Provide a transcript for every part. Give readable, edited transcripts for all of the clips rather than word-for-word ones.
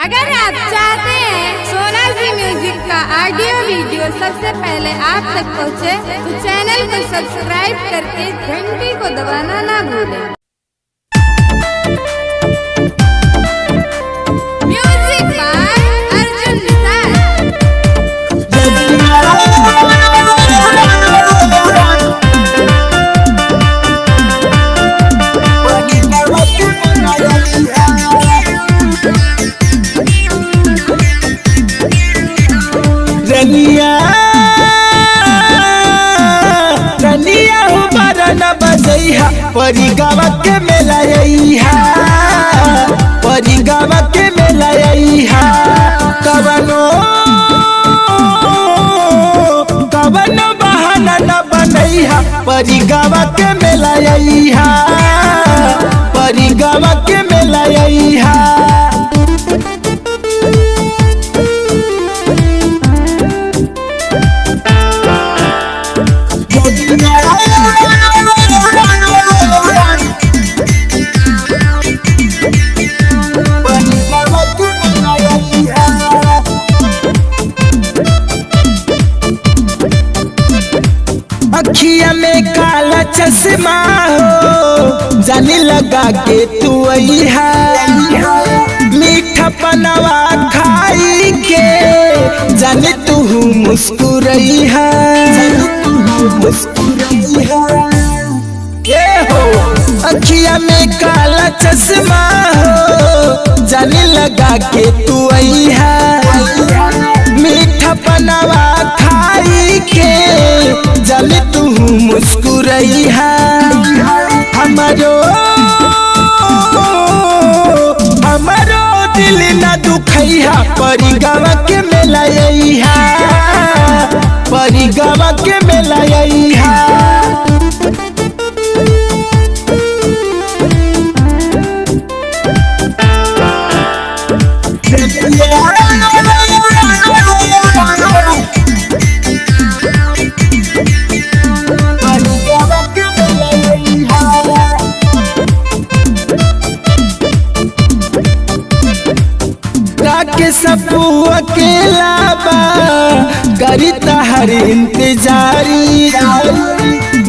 अगर आप चाहते हैं सोनाजी म्यूजिक का ऑडियो वीडियो सबसे पहले आप तक पहुंचे, तो चैनल को सब्सक्राइब करके घंटी को दबाना ना भूलें। Music by Arjun Nishad. रनिया हमारा न बजैहा परी गाँव के मेला यहा, परी गाँव के मेला यहा। कवनो कवनो बहाना न बनैहा परी गाँव के मेला यहा, परी गाँव के मेला यहा। अखिया में काला चश्मा हो जाने लगा के तू अइहा, मीठा पनवा खाई के जाने तू मुस्कुरैहा, हो अखिया में काला चश्मा हो जाने लगा के तू अइहा, मीठा पनवा खाई के जाने तू मुस्कुरैहा। हमारो दिल न दुखैहा परी गाँव के मेला यहा, परी गाँव के मेला यहा। के सबू अकेला बा करी तहर इंतजारी,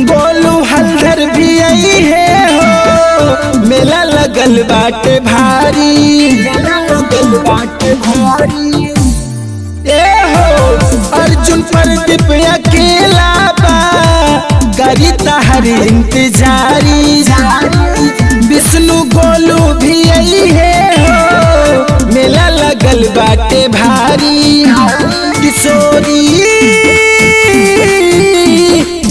बोलू हल्दर भी आई है हो मेला लगल बाटे भारी, लगल बाटे भारी। ए हो अर्जुन प्रदीप अकेला बा करी तहर इंतजारी, विष्णु गोलू भी आई है हो मेला लगल बाटे भारी।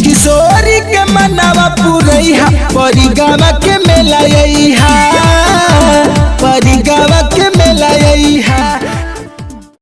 किशोरी के मनवा पुरैहा परी गाँव के मेला यहा।